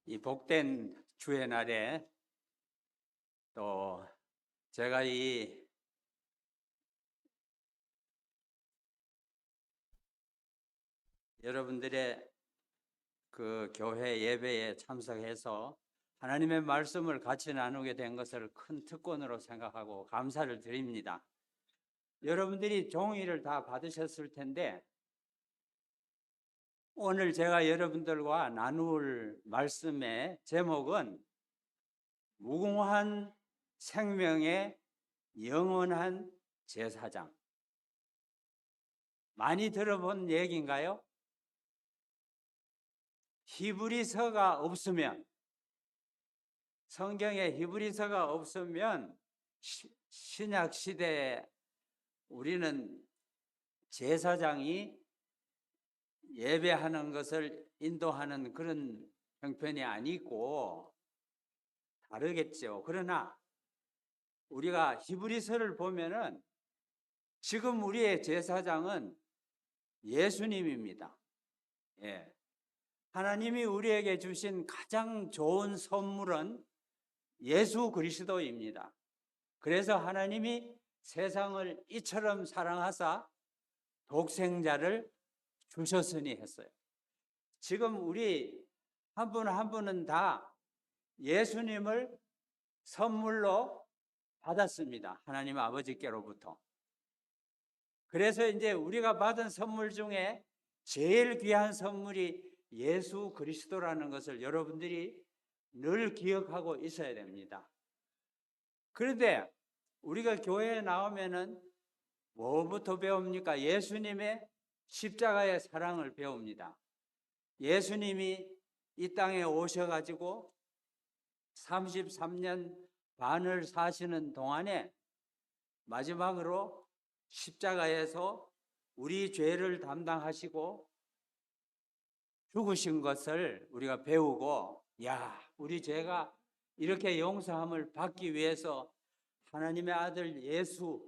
이 복된 주의 날에 또 제가 이 여러분들의 그 교회 예배에 참석해서 하나님의 말씀을 같이 나누게 된 것을 큰 특권으로 생각하고 감사를 드립니다. 여러분들이 종이를 다 받으셨을 텐데 오늘 제가 여러분들과 나눌 말씀의 제목은 무궁한 생명의 영원한 제사장. 많이 들어본 얘기인가요? 히브리서가 없으면, 성경에 히브리서가 없으면 신약 시대에 우리는 제사장이 예배하는 것을 인도하는 그런 형편이 아니고 다르겠죠. 그러나 우리가 히브리서를 보면은 지금 우리의 제사장은 예수님입니다. 예. 하나님이 우리에게 주신 가장 좋은 선물은 예수 그리스도입니다. 그래서 하나님이 세상을 이처럼 사랑하사 독생자를 주셨으니 했어요. 지금 우리 한 분 한 분은 다 예수님을 선물로 받았습니다. 하나님 아버지께로부터. 그래서 이제 우리가 받은 선물 중에 제일 귀한 선물이 예수 그리스도라는 것을 여러분들이 늘 기억하고 있어야 됩니다. 그런데 우리가 교회에 나오면은 뭐부터 배웁니까? 예수님의 십자가의 사랑을 배웁니다. 예수님이 이 땅에 오셔가지고 33년 반을 사시는 동안에 마지막으로 십자가에서 우리 죄를 담당하시고 죽으신 것을 우리가 배우고, 야, 우리 죄가 이렇게 용서함을 받기 위해서 하나님의 아들 예수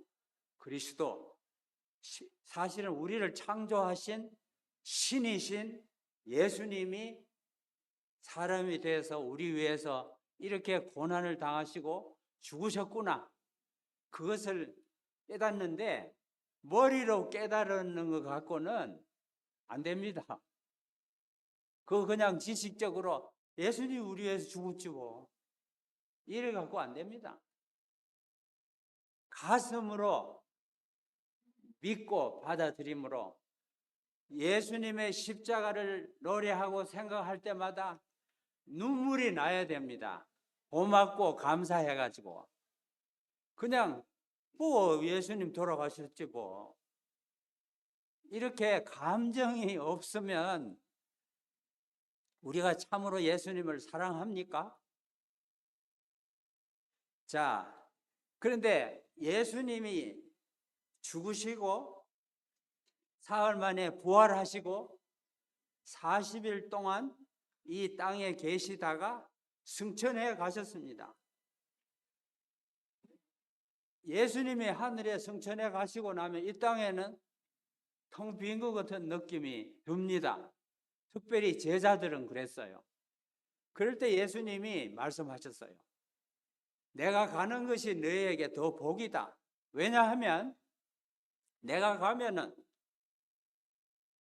그리스도, 사실은 우리를 창조하신 신이신 예수님이 사람이 되어서 우리 위해서 이렇게 고난을 당하시고 죽으셨구나. 그것을 깨닫는데 머리로 깨달는 것 갖고는 안 됩니다. 그거 그냥 지식적으로 예수님이 우리 위해서 죽었지 뭐 이래 갖고 안 됩니다. 가슴으로 믿고 받아들임으로 예수님의 십자가를 노래하고 생각할 때마다 눈물이 나야 됩니다. 고맙고 감사해가지고 그냥 뭐 예수님 돌아가셨지 뭐 이렇게 감정이 없으면 우리가 참으로 예수님을 사랑합니까? 자, 그런데 예수님이 죽으시고 사흘 만에 부활하시고 40일 동안 이 땅에 계시다가 승천해 가셨습니다. 예수님이 하늘에 승천해 가시고 나면 이 땅에는 텅 빈 것 같은 느낌이 듭니다. 특별히 제자들은 그랬어요. 그럴 때 예수님이 말씀하셨어요. 내가 가는 것이 너희에게 더 복이다. 왜냐하면 내가 가면은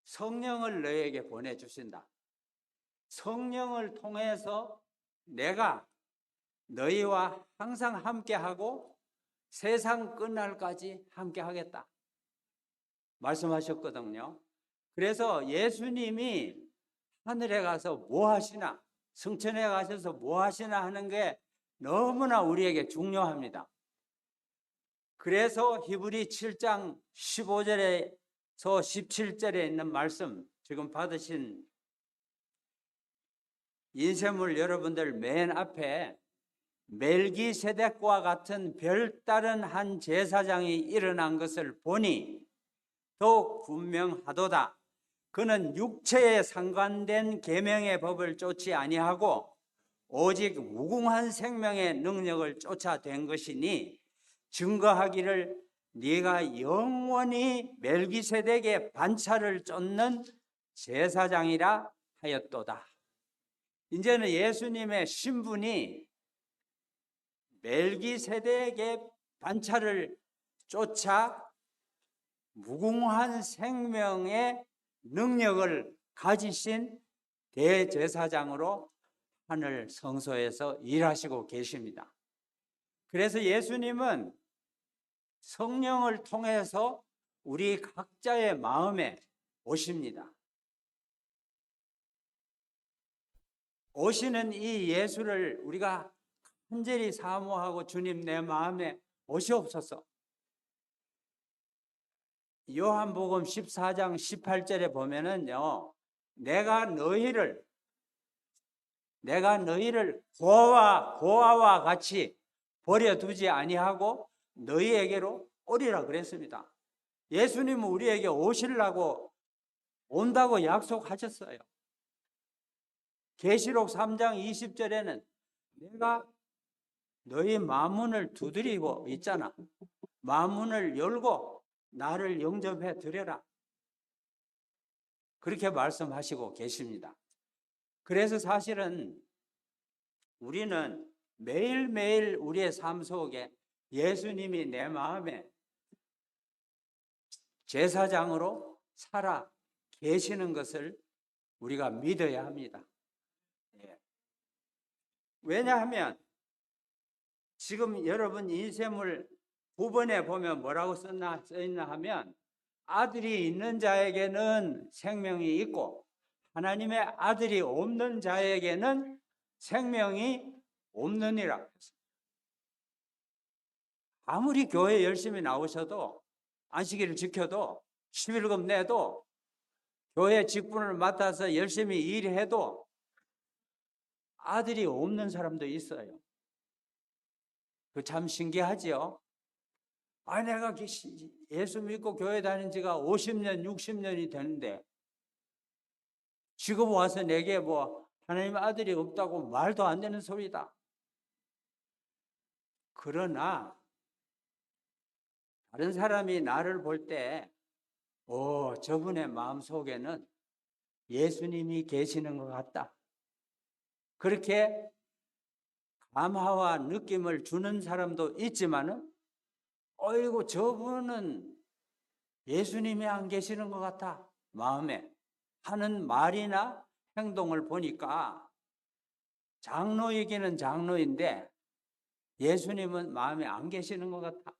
성령을 너희에게 보내주신다. 성령을 통해서 내가 너희와 항상 함께하고 세상 끝날까지 함께하겠다 말씀하셨거든요. 그래서 예수님이 하늘에 가서 뭐 하시나, 승천해 가셔서 뭐 하시나 하는 게 너무나 우리에게 중요합니다. 그래서 히브리 7장 15절에서 17절에 있는 말씀, 지금 받으신 인쇄물 여러분들 맨 앞에 멜기세덱과 같은 별다른 한 제사장이 일어난 것을 보니 더욱 분명하도다. 그는 육체에 상관된 계명의 법을 쫓지 아니하고 오직 무궁한 생명의 능력을 쫓아된 것이니 증거하기를 네가 영원히 멜기세덱의 반차를 쫓는 제사장이라 하였도다. 이제는 예수님의 신분이 멜기세덱의 반차를 쫓아 무궁한 생명의 능력을 가지신 대제사장으로 하늘 성소에서 일하시고 계십니다. 그래서 예수님은 성령을 통해서 우리 각자의 마음에 오십니다. 오시는 이 예수를 우리가 간절히 사모하고 주님 내 마음에 오시옵소서. 요한복음 14장 18절에 보면은요, 내가 너희를 고아와 같이 버려두지 아니하고 너희에게로 오리라 그랬습니다. 예수님은 우리에게 오시려고 온다고 약속하셨어요. 계시록 3장 20절에는 내가 너희 마문을 두드리고 있잖아. 마문을 열고 나를 영접해 드려라. 그렇게 말씀하시고 계십니다. 그래서 사실은 우리는 매일매일 우리의 삶 속에 예수님이 내 마음에 제사장으로 살아 계시는 것을 우리가 믿어야 합니다. 왜냐하면 지금 여러분 인쇄물 9번에 보면 뭐라고 써있나 하면 아들이 있는 자에게는 생명이 있고 하나님의 아들이 없는 자에게는 생명이 없느니라. 아무리 교회 열심히 나오셔도 안식일을 지켜도 11금 내도 교회 직분을 맡아서 열심히 일해도 아들이 없는 사람도 있어요. 그 참 신기하지요. 내가 예수 믿고 교회 다닌 지가 50년, 60년이 되는데 지금 와서 내게 하나님 아들이 없다고 말도 안 되는 소리다. 그러나 다른 사람이 나를 볼 때 저분의 마음속에는 예수님이 계시는 것 같다. 그렇게 감화와 느낌을 주는 사람도 있지만은 어이구 저분은 예수님이 안 계시는 것 같아 마음에 하는 말이나 행동을 보니까 장로이기는 장로인데 예수님은 마음에 안 계시는 것 같아.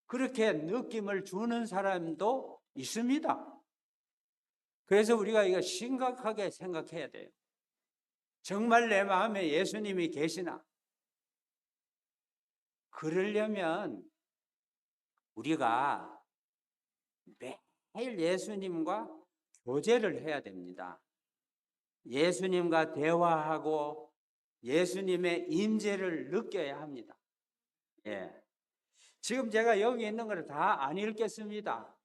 그렇게 느낌을 주는 사람도 있습니다. 그래서 우리가 이거 심각하게 생각해야 돼요. 정말 내 마음에 예수님이 계시나? 그러려면 우리가 매일 예수님과 교제를 해야 됩니다. 예수님과 대화하고 예수님의 임재를 느껴야 합니다. 지금 제가 여기 있는 걸 다 안 읽겠습니다.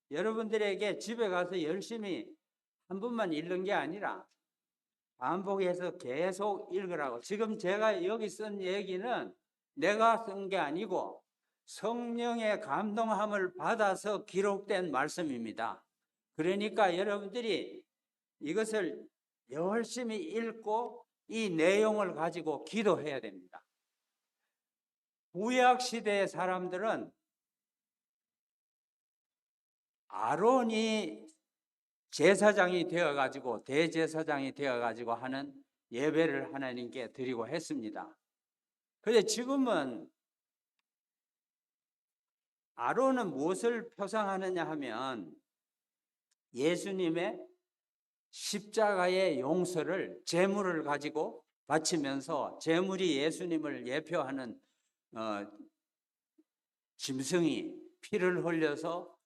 여러분들에게 집에 가서 열심히 한 번만 읽는 게 아니라 반복해서 계속 읽으라고. 지금 제가 여기 쓴 얘기는 내가 쓴 게 아니고 성령의 감동함을 받아서 기록된 말씀입니다. 그러니까 여러분들이 이것을 열심히 읽고 이 내용을 가지고 기도해야 됩니다. 구약 시대의 사람들은 아론이 제사장이 되어가지고 대제사장이 되어가지고 하는 예배를 하나님께 드리고 했습니다. 그런데 지금은 아론은 무엇을 표상하느냐 하면 예수님의 십자가의 용서를 제물을 가지고 바치면서 제물이 예수님을 예표하는 짐승이 피를 흘려서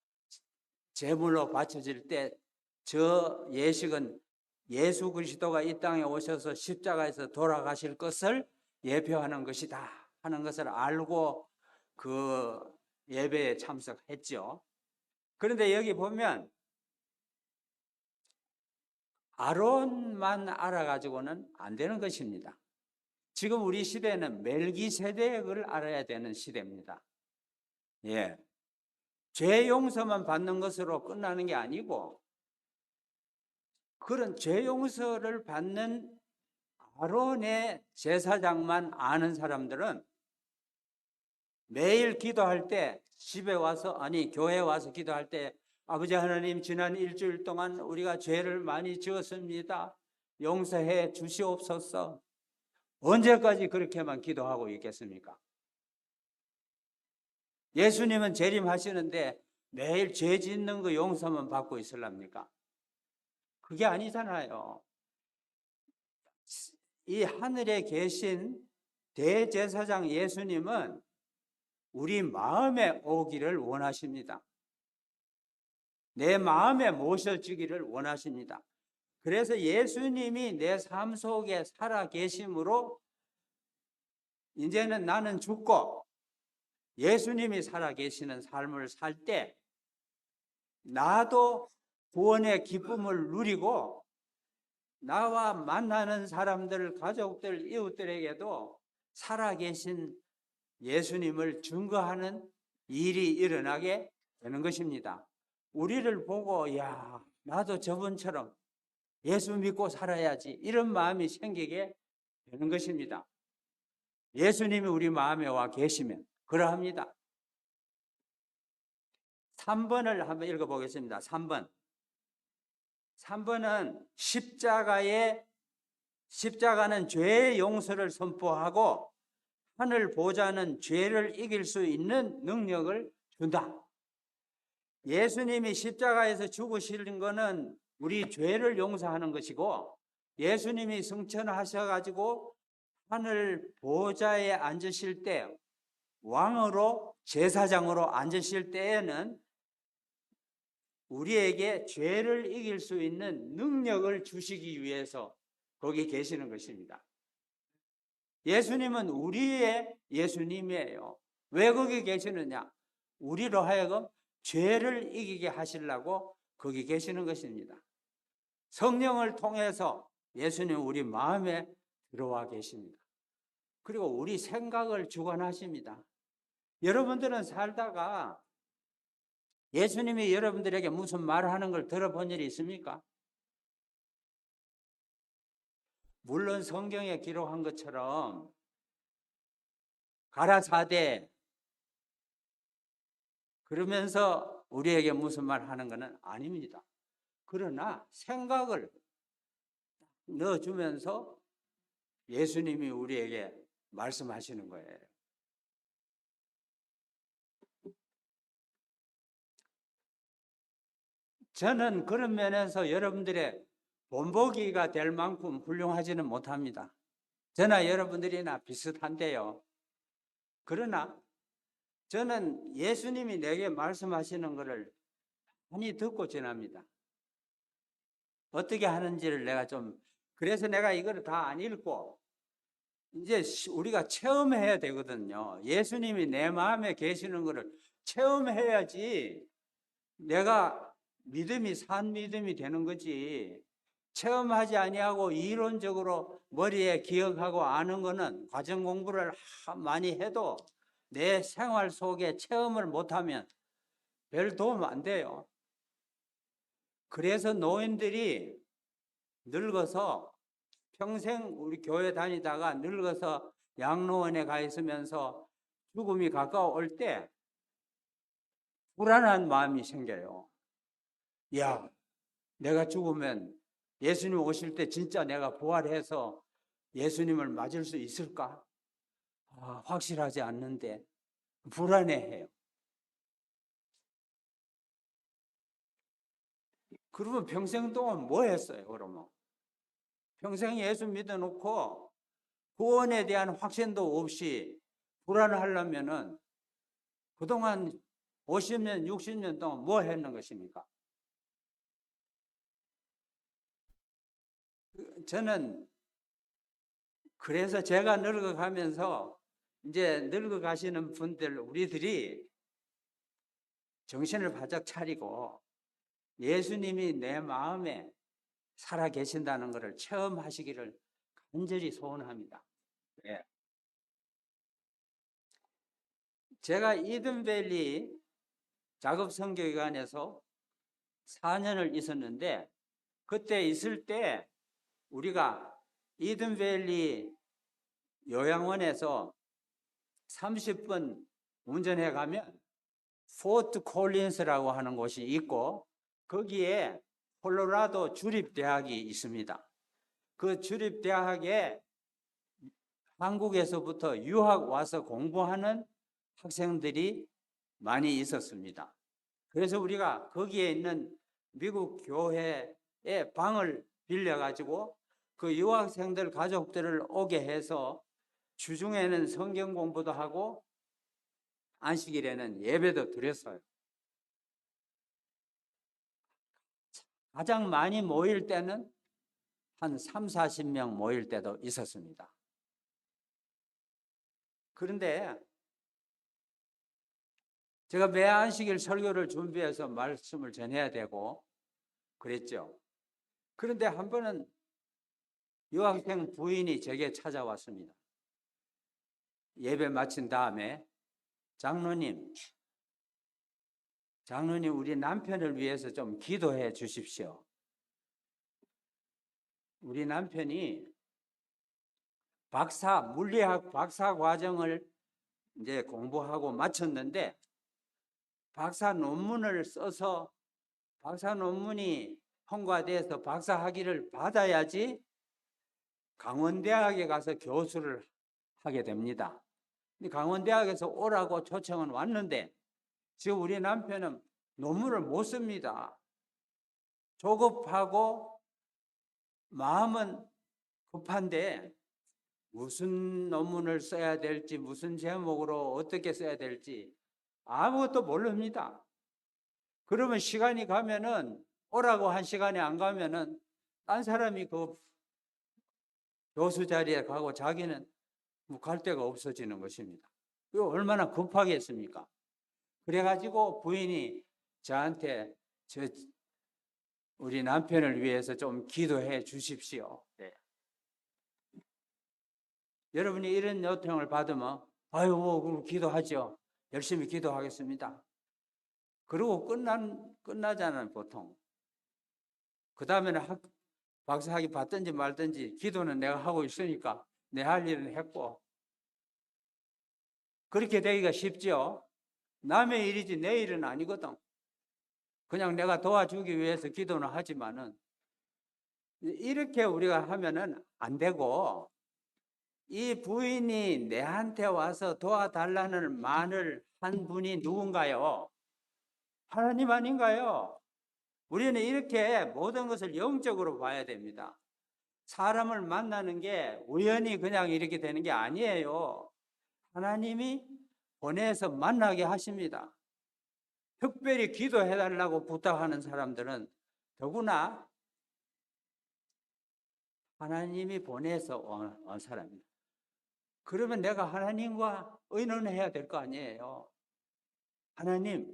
제물로 바쳐질 때 저 예식은 예수 그리스도가 이 땅에 오셔서 십자가에서 돌아가실 것을 예표하는 것이다 하는 것을 알고 그 예배에 참석했죠. 그런데 여기 보면 아론만 알아가지고는 안 되는 것입니다. 지금 우리 시대는 멜기세덱을 알아야 되는 시대입니다. 죄 용서만 받는 것으로 끝나는 게 아니고 그런 죄 용서를 받는 아론의 제사장만 아는 사람들은 매일 기도할 때 집에 와서 아니 교회에 와서 기도할 때 아버지 하나님 지난 일주일 동안 우리가 죄를 많이 지었습니다. 용서해 주시옵소서. 언제까지 그렇게만 기도하고 있겠습니까? 예수님은 재림하시는데 매일 죄 짓는 거 용서만 받고 있을랍니까? 그게 아니잖아요. 이 하늘에 계신 대제사장 예수님은 우리 마음에 오기를 원하십니다. 내 마음에 모셔지기를 원하십니다. 그래서 예수님이 내 삶 속에 살아 계심으로 이제는 나는 죽고 예수님이 살아 계시는 삶을 살 때 나도 구원의 기쁨을 누리고 나와 만나는 사람들, 가족들, 이웃들에게도 살아계신 예수님을 증거하는 일이 일어나게 되는 것입니다. 우리를 보고 야, 나도 저분처럼 예수 믿고 살아야지 이런 마음이 생기게 되는 것입니다. 예수님이 우리 마음에 와 계시면 그러합니다. 3번을 한번 읽어보겠습니다. 3번. 3번은 십자가는 죄의 용서를 선포하고 하늘 보좌는 죄를 이길 수 있는 능력을 준다. 예수님이 십자가에서 죽으시는 것은 우리 죄를 용서하는 것이고 예수님이 승천하셔가지고 하늘 보좌에 앉으실 때 왕으로 제사장으로 앉으실 때에는 우리에게 죄를 이길 수 있는 능력을 주시기 위해서 거기 계시는 것입니다. 예수님은 우리의 예수님이에요. 왜 거기 계시느냐? 우리로 하여금 죄를 이기게 하시려고 거기 계시는 것입니다. 성령을 통해서 예수님 우리 마음에 들어와 계십니다. 그리고 우리 생각을 주관하십니다. 여러분들은 살다가 예수님이 여러분들에게 무슨 말을 하는 걸 들어본 일이 있습니까? 물론 성경에 기록한 것처럼 가라사대 그러면서 우리에게 무슨 말 하는 것은 아닙니다. 그러나 생각을 넣어주면서 예수님이 우리에게 말씀하시는 거예요. 저는 그런 면에서 여러분들의 본보기가 될 만큼 훌륭하지는 못합니다. 저나 여러분들이나 비슷한데요. 그러나 저는 예수님이 내게 말씀하시는 것을 많이 듣고 지납니다. 어떻게 하는지를 그래서 내가 이걸 다 안 읽고 이제 우리가 체험해야 되거든요. 예수님이 내 마음에 계시는 것을 체험해야지 내가 산 믿음이 되는 거지. 체험하지 아니하고 이론적으로 머리에 기억하고 아는 거는 과정 공부를 많이 해도 내 생활 속에 체험을 못하면 별 도움 안 돼요. 그래서 노인들이 늙어서 평생 우리 교회 다니다가 늙어서 양로원에 가 있으면서 죽음이 가까워올 때 불안한 마음이 생겨요. 야, 내가 죽으면 예수님 오실 때 진짜 내가 부활해서 예수님을 맞을 수 있을까? 확실하지 않는데 불안해해요. 그러면 평생 동안 뭐 했어요, 그러면? 평생 예수 믿어놓고 구원에 대한 확신도 없이 불안하려면은 그동안 50년, 60년 동안 뭐 했는 것입니까? 저는 그래서 제가 늙어가면서 이제 늙어가시는 분들, 우리들이 정신을 바짝 차리고 예수님이 내 마음에 살아 계신다는 것을 체험하시기를 간절히 소원합니다. 네. 제가 이든밸리 작업선교기관에서 4년을 있었는데 그때 있을 때 우리가 이든밸리 요양원에서 30분 운전해 가면 포트 콜린스라고 하는 곳이 있고 거기에 콜로라도 주립대학이 있습니다. 그 주립대학에 한국에서부터 유학 와서 공부하는 학생들이 많이 있었습니다. 그래서 우리가 거기에 있는 미국 교회의 방을 빌려가지고 그 유학생들 가족들을 오게 해서 주중에는 성경 공부도 하고 안식일에는 예배도 드렸어요. 가장 많이 모일 때는 한 3, 40명 모일 때도 있었습니다. 그런데 제가 매 안식일 설교를 준비해서 말씀을 전해야 되고 그랬죠. 그런데 한 번은 유학생 부인이 제게 찾아왔습니다. 예배 마친 다음에 장로님 우리 남편을 위해서 좀 기도해 주십시오. 우리 남편이 물리학 박사 과정을 이제 공부하고 마쳤는데 박사 논문을 써서 박사 논문이 통과돼서 박사 학위를 받아야지 강원대학에 가서 교수를 하게 됩니다. 강원대학에서 오라고 초청은 왔는데 지금 우리 남편은 논문을 못 씁니다. 조급하고 마음은 급한데 무슨 논문을 써야 될지 무슨 제목으로 어떻게 써야 될지 아무것도 모릅니다. 그러면 시간이 가면은 오라고 한 시간에 안 가면은 딴 사람이 그 교수 자리에 가고 자기는 갈 데가 없어지는 것입니다. 이거 얼마나 급하겠습니까? 그래가지고 부인이 저한테 우리 남편을 위해서 좀 기도해 주십시오. 네. 여러분이 이런 요청을 받으면 아유 그럼 기도하죠. 열심히 기도하겠습니다. 그리고 끝나잖아요 보통. 그 다음에는 박사학위 받든지 말든지 기도는 내가 하고 있으니까 내 할 일은 했고 그렇게 되기가 쉽죠. 남의 일이지 내 일은 아니거든. 그냥 내가 도와주기 위해서 기도는 하지만은 이렇게 우리가 하면은 안 되고 이 부인이 내한테 와서 도와달라는 말을 한 분이 누군가요? 하나님 아닌가요? 우리는 이렇게 모든 것을 영적으로 봐야 됩니다. 사람을 만나는 게 우연히 그냥 이렇게 되는 게 아니에요. 하나님이 보내서 만나게 하십니다. 특별히 기도해달라고 부탁하는 사람들은 더구나 하나님이 보내서 온 사람입니다. 그러면 내가 하나님과 의논해야 될 거 아니에요. 하나님,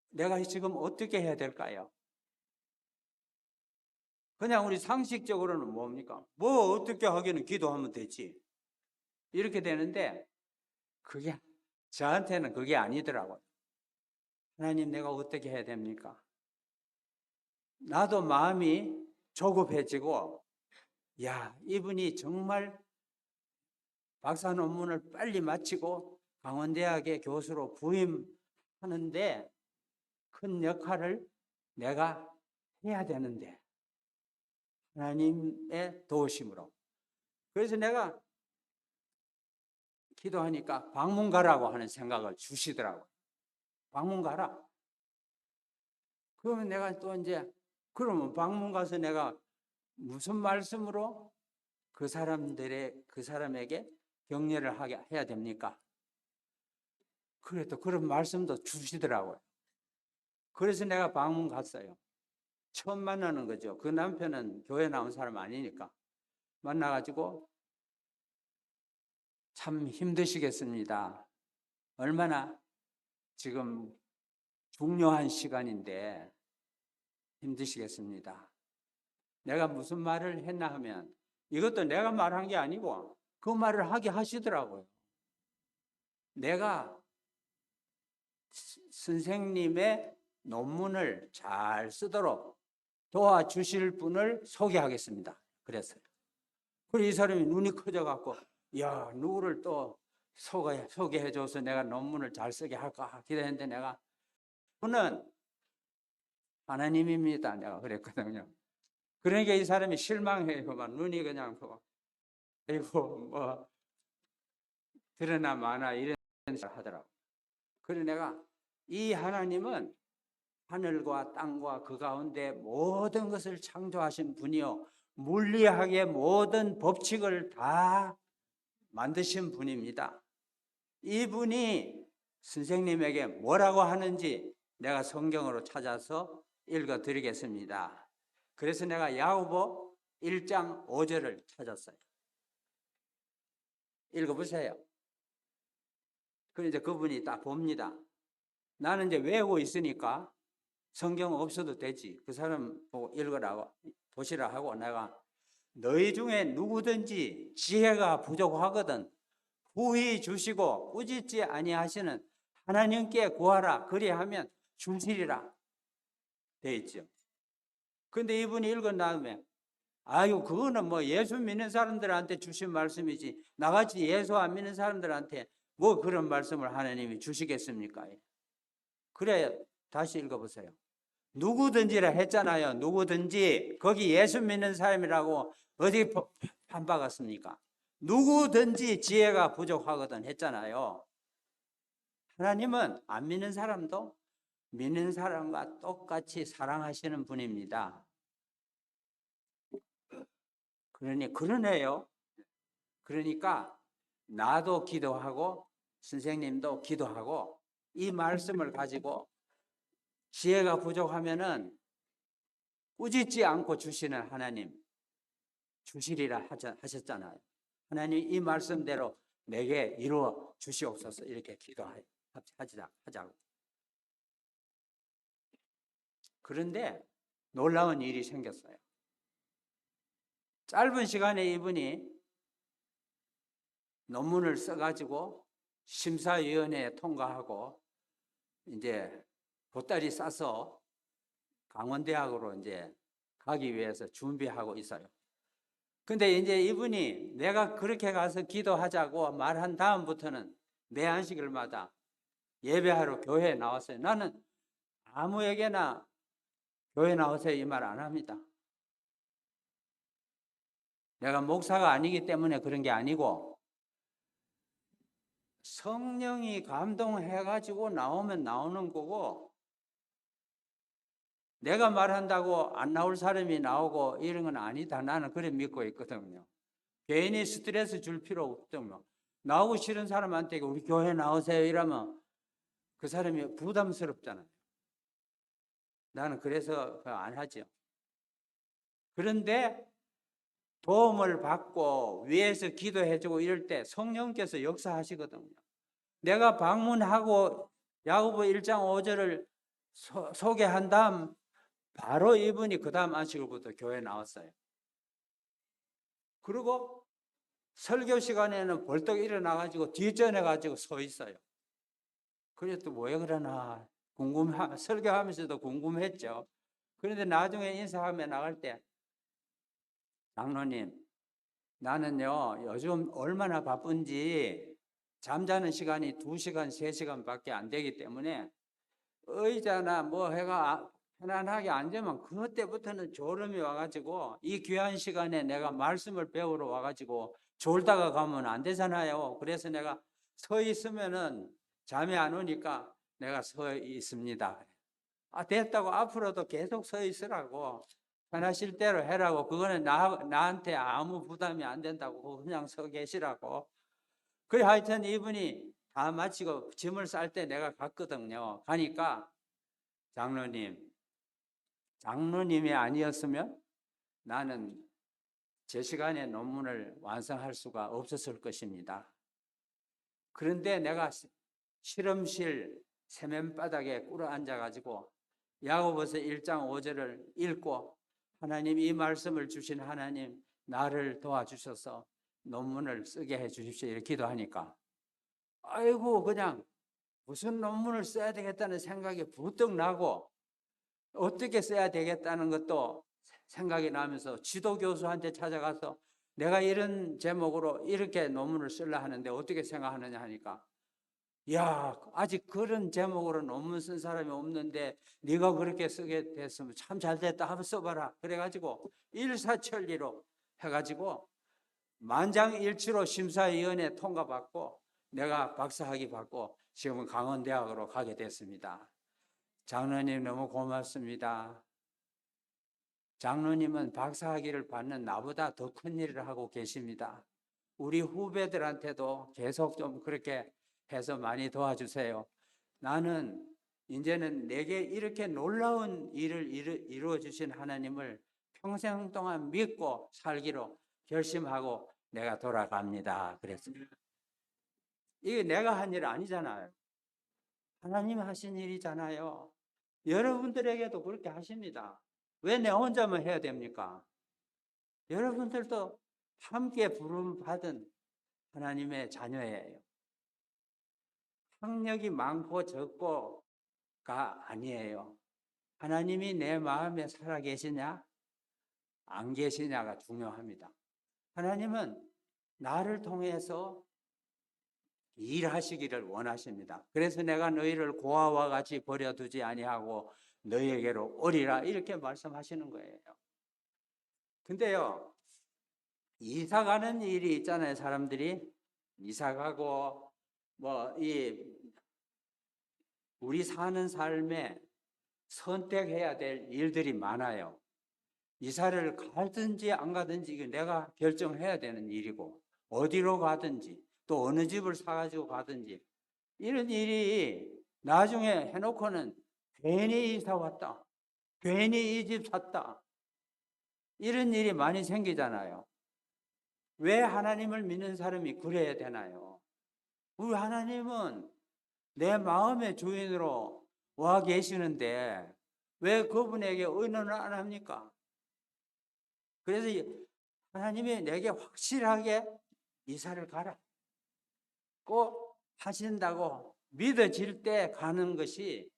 내가 지금 어떻게 해야 될까요? 그냥 우리 상식적으로는 뭡니까? 뭐 어떻게 하기는 기도하면 되지. 이렇게 되는데 그게 저한테는 그게 아니더라고요. 하나님 내가 어떻게 해야 됩니까? 나도 마음이 조급해지고 야 이분이 정말 박사 논문을 빨리 마치고 강원대학의 교수로 부임하는데 큰 역할을 내가 해야 되는데 하나님의 도우심으로 그래서 내가 기도하니까 방문 가라고 하는 생각을 주시더라고요. 방문 가라. 그러면 내가 또 이제 그러면 방문 가서 내가 무슨 말씀으로 그 사람에게 격려를 해야 됩니까? 그래도 그런 말씀도 주시더라고요. 그래서 내가 방문 갔어요. 처음 만나는 거죠. 그 남편은 교회 나온 사람 아니니까. 만나가지고 참 힘드시겠습니다. 얼마나 지금 중요한 시간인데 힘드시겠습니다. 내가 무슨 말을 했나 하면 이것도 내가 말한 게 아니고 그 말을 하게 하시더라고요. 내가 선생님의 논문을 잘 쓰도록 도와주실 분을 소개하겠습니다. 그랬어요. 그래서 이 사람이 눈이 커져갖고, 야, 누구를 또 소개해줘서 내가 논문을 잘 쓰게 할까 기대했는데 내가, 그는 하나님입니다. 내가 그랬거든요. 그러니까 이 사람이 실망해요. 막 눈이 그냥, 아이고, 뭐, 드러나 마나 이런 생각을 하더라고. 그래서 내가 이 하나님은 하늘과 땅과 그 가운데 모든 것을 창조하신 분이요, 물리학의 모든 법칙을 다 만드신 분입니다. 이분이 선생님에게 뭐라고 하는지 내가 성경으로 찾아서 읽어 드리겠습니다. 그래서 내가 야고보 1장 5절을 찾았어요. 읽어보세요. 그럼 이제 그분이 딱 봅니다. 나는 이제 외우고 있으니까 성경 없어도 되지. 그 사람 보고 읽으라고, 보시라 하고 내가, 너희 중에 누구든지 지혜가 부족하거든 후히 주시고 꾸짖지 아니하시는 하나님께 구하라 그리하면 주시리라 돼 있죠. 근데 이분이 읽은 다음에, 아유, 그거는 뭐 예수 믿는 사람들한테 주신 말씀이지 나같이 예수 안 믿는 사람들한테 뭐 그런 말씀을 하나님이 주시겠습니까? 그래, 다시 읽어보세요. 누구든지라 했잖아요. 누구든지. 거기 예수 믿는 사람이라고 어디 판박았습니까? 누구든지 지혜가 부족하거든 했잖아요. 하나님은 안 믿는 사람도 믿는 사람과 똑같이 사랑하시는 분입니다. 그러네요. 그러니까 나도 기도하고 선생님도 기도하고 이 말씀을 가지고 지혜가 부족하면은 꾸짖지 않고 주시는 하나님 주시리라 하셨잖아요. 하나님 이 말씀대로 내게 이루어 주시옵소서 이렇게 기도하자고. 그런데 놀라운 일이 생겼어요. 짧은 시간에 이분이 논문을 써가지고 심사위원회에 통과하고 이제 보따리 싸서 강원대학으로 이제 가기 위해서 준비하고 있어요. 근데 이제 이분이 내가 그렇게 가서 기도하자고 말한 다음부터는 매 안식일마다 예배하러 교회에 나왔어요. 나는 아무에게나 교회 나오세요 이 말 안 합니다. 내가 목사가 아니기 때문에 그런 게 아니고 성령이 감동해가지고 나오면 나오는 거고, 내가 말한다고 안 나올 사람이 나오고 이런 건 아니다. 나는 그래 믿고 있거든요. 괜히 스트레스 줄 필요 없거든요. 나오고 싫은 사람한테 우리 교회 나오세요 이러면 그 사람이 부담스럽잖아요. 나는 그래서 안 하죠. 그런데 도움을 받고 위에서 기도해주고 이럴 때 성령께서 역사하시거든요. 내가 방문하고 야고보 1장 5절을 소개한 다음 바로 이분이 그 다음 안식일부터 교회에 나왔어요. 그리고 설교 시간에는 벌떡 일어나가지고 뒷전해가지고 서 있어요. 그래서 또 왜 그러나 설교하면서도 궁금했죠. 그런데 나중에 인사하며 나갈 때, 장로님, 나는요 요즘 얼마나 바쁜지 잠자는 시간이 2시간, 3시간밖에 안 되기 때문에 의자나 뭐 해가 편안하게 앉으면 그때부터는 졸음이 와가지고 이 귀한 시간에 내가 말씀을 배우러 와가지고 졸다가 가면 안 되잖아요. 그래서 내가 서 있으면은 잠이 안 오니까 내가 서 있습니다. 됐다고 앞으로도 계속 서 있으라고, 편하실 대로 해라고, 그거는 나한테 아무 부담이 안 된다고, 그냥 서 계시라고. 그래 하여튼 이분이 다 마치고 짐을 쌀 때 내가 갔거든요. 가니까 장로님이 아니었으면 나는 제 시간에 논문을 완성할 수가 없었을 것입니다. 그런데 내가 실험실 세면바닥에 꿇어 앉아가지고 야고보서 1장 5절을 읽고, 하나님 이 말씀을 주신 하나님 나를 도와주셔서 논문을 쓰게 해 주십시오 이렇게 기도하니까, 아이고 그냥 무슨 논문을 써야 되겠다는 생각이 부뜩 나고 어떻게 써야 되겠다는 것도 생각이 나면서 지도 교수한테 찾아가서 내가 이런 제목으로 이렇게 논문을 쓰려 하는데 어떻게 생각하느냐 하니까, 야, 아직 그런 제목으로 논문 쓴 사람이 없는데 네가 그렇게 쓰게 됐으면 참 잘 됐다. 한번 써봐라. 그래가지고 일사천리로 해가지고 만장일치로 심사위원회 통과받고 내가 박사학위 받고 지금은 강원대학으로 가게 됐습니다. 장로님 너무 고맙습니다. 장로님은 박사학위를 받는 나보다 더 큰 일을 하고 계십니다. 우리 후배들한테도 계속 좀 그렇게 해서 많이 도와주세요. 나는 이제는 내게 이렇게 놀라운 일을 이루어 주신 하나님을 평생 동안 믿고 살기로 결심하고 내가 돌아갑니다. 그랬습니다. 이게 내가 한 일 아니잖아요. 하나님 하신 일이잖아요. 여러분들에게도 그렇게 하십니다. 왜 내 혼자만 해야 됩니까? 여러분들도 함께 부름 받은 하나님의 자녀예요. 학력이 많고 적고가 아니에요. 하나님이 내 마음에 살아 계시냐, 안 계시냐가 중요합니다. 하나님은 나를 통해서 일하시기를 원하십니다. 그래서 내가 너희를 고아와 같이 버려두지 아니하고 너희에게로 오리라 이렇게 말씀하시는 거예요. 근데요, 이사 가는 일이 있잖아요. 사람들이 이사 가고 우리 사는 삶에 선택해야 될 일들이 많아요. 이사를 가든지 안 가든지 이게 내가 결정해야 되는 일이고, 어디로 가든지 또 어느 집을 사가지고 가든지 이런 일이 나중에 해놓고는 괜히 이사 왔다, 괜히 이 집 샀다, 이런 일이 많이 생기잖아요. 왜 하나님을 믿는 사람이 그래야 되나요? 우리 하나님은 내 마음의 주인으로 와 계시는데 왜 그분에게 의논을 안 합니까? 그래서 하나님이 내게 확실하게 이사를 가라 꼭 하신다고 믿어질 때 가는 것이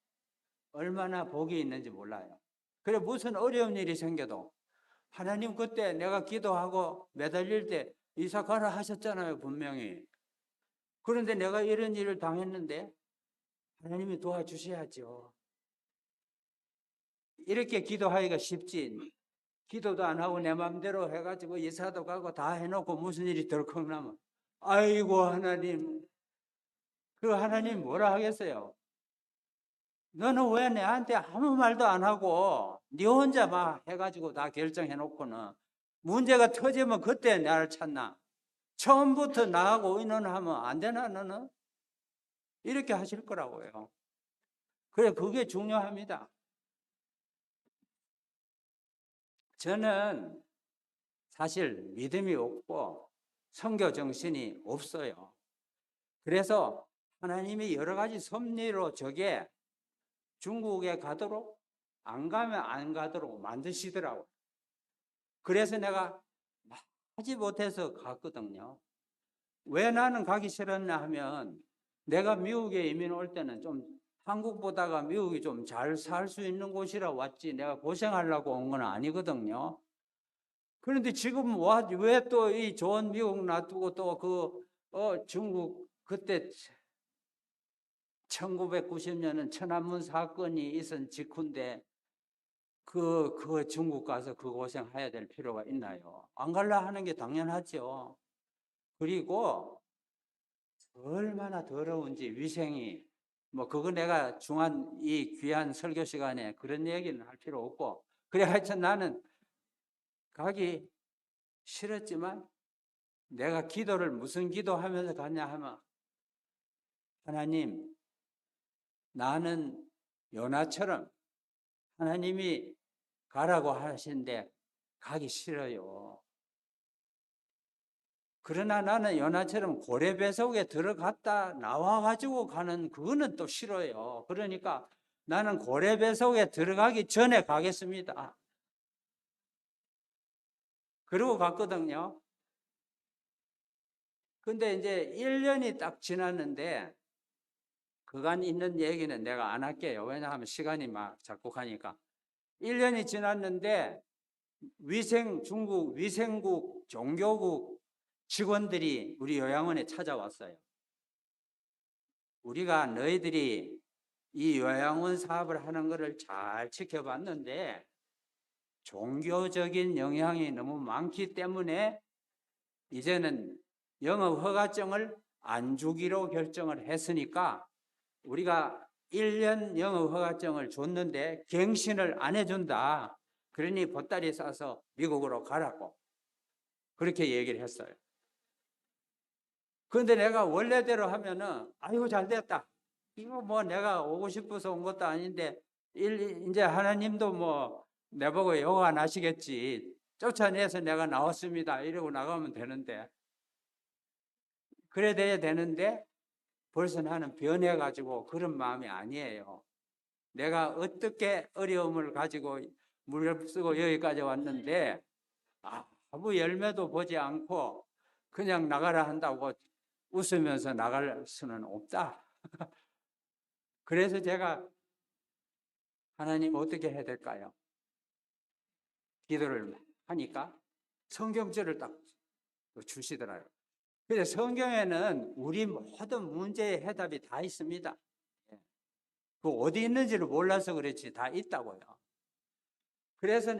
얼마나 복이 있는지 몰라요. 그래 무슨 어려운 일이 생겨도 하나님 그때 내가 기도하고 매달릴 때 이사 가라 하셨잖아요, 분명히. 그런데 내가 이런 일을 당했는데 하나님이 도와주셔야죠. 이렇게 기도하기가 쉽지. 기도도 안 하고 내 마음대로 해가지고 이사도 가고 다 해놓고 무슨 일이 덜컥 나면 아이고 하나님, 그 하나님 뭐라 하겠어요? 너는 왜 내한테 아무 말도 안 하고 네 혼자 막 해가지고 다 결정해놓고는 문제가 터지면 그때 나를 찾나? 처음부터 나하고 의논하면 안 되나 너는? 이렇게 하실 거라고요. 그래 그게 중요합니다. 저는 사실 믿음이 없고 선교 정신이 없어요. 그래서 하나님이 여러 가지 섭리로 저게 중국에 가도록 안 가면 안 가도록 만드시더라고요. 그래서 내가 하지 못해서 갔거든요. 왜 나는 가기 싫었나 하면 내가 미국에 이민 올 때는 좀 한국보다가 미국이 좀 잘 살 수 있는 곳이라 왔지 내가 고생하려고 온 건 아니거든요. 그런데 지금 왜 또 이 좋은 미국 놔두고 또 중국 그때 1990년은 천안문 사건이 있은 직후인데 그 중국 가서 그 고생해야 될 필요가 있나요? 안 갈라 하는 게 당연하죠. 그리고 얼마나 더러운지 위생이 그거 내가 중한 이 귀한 설교 시간에 그런 얘기는 할 필요 없고 그래 하여튼 나는 가기 싫었지만 내가 기도를 무슨 기도하면서 갔냐 하면 하나님 나는 요나처럼 하나님이 가라고 하시는데 가기 싫어요. 그러나 나는 요나처럼 고래배속에 들어갔다 나와가지고 가는 그거는 또 싫어요. 그러니까 나는 고래배속에 들어가기 전에 가겠습니다. 그러고 갔거든요. 근데 이제 1년이 딱 지났는데 그간 있는 얘기는 내가 안 할게요. 왜냐하면 시간이 막 자꾸 가니까. 1년이 지났는데 중국 위생국 종교국 직원들이 우리 요양원에 찾아왔어요. 우리가 너희들이 이 요양원 사업을 하는 것을 잘 지켜봤는데 종교적인 영향이 너무 많기 때문에 이제는 영업 허가증을 안 주기로 결정을 했으니까 우리가 1년 영업 허가증을 줬는데 갱신을 안 해준다. 그러니 보따리 싸서 미국으로 가라고 그렇게 얘기를 했어요. 그런데 내가 원래대로 하면은 아이고 잘 됐다. 이거 뭐 내가 오고 싶어서 온 것도 아닌데 이제 하나님도 뭐 내보고 요가 나시겠지. 쫓아내서 내가 나왔습니다. 이러고 나가면 되는데 그래 돼야 되는데 벌써 나는 변해가지고 그런 마음이 아니에요. 내가 어떻게 어려움을 가지고 무릎 쓰고 여기까지 왔는데 아무 열매도 보지 않고 그냥 나가라 한다고 웃으면서 나갈 수는 없다. 그래서 제가 하나님 어떻게 해야 될까요? 기도를 하니까 성경절을 딱 주시더라고요. 근데 성경에는 우리 모든 문제의 해답이 다 있습니다. 그 어디 있는지를 몰라서 그렇지 다 있다고요. 그래서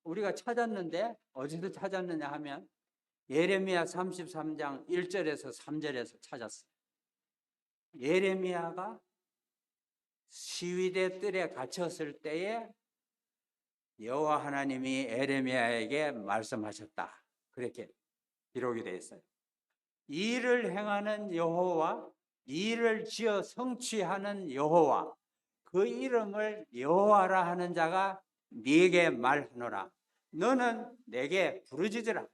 우리가 찾았는데 어디서 찾았느냐 하면 예레미야 33장 1절에서 3절에서 찾았어요. 예레미야가 시위대 뜰에 갇혔을 때에 여호와 하나님이 예레미야에게 말씀하셨다. 그렇게 기록이 되어 있어요. 일을 행하는 여호와, 일을 지어 성취하는 여호와, 그 이름을 여호와라 하는 자가 네게 말하노라. 너는 내게 부르짖으라.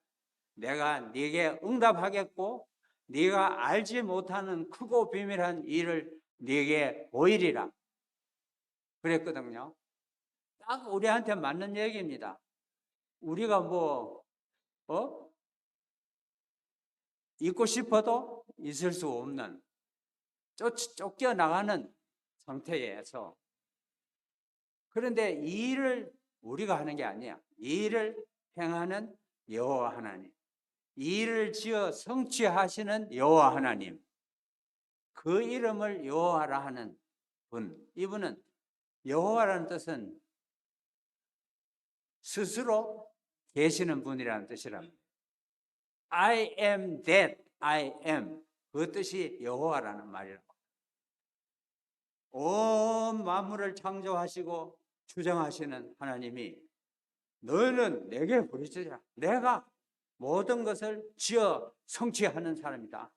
내가 네게 응답하겠고 네가 알지 못하는 크고 비밀한 일을 네게 보이리라. 그랬거든요. 딱 우리한테 맞는 얘기입니다. 우리가 있고 싶어도 있을 수 없는 쫓겨나가는 상태에서 그런데 이 일을 우리가 하는 게 아니야. 이 일을 행하는 여호와 하나님, 이 일을 지어 성취하시는 여호와 하나님, 그 이름을 여호와라 하는 분, 이분은 여호와라는 뜻은 스스로 계시는 분이라는 뜻이랍니다. I am that I am, 그 뜻이 여호와라는 말이라고. 온 만물을 창조하시고 주장하시는 하나님이 너는 내게 부르짖으라. 내가 모든 것을 지어 성취하는 사람이다.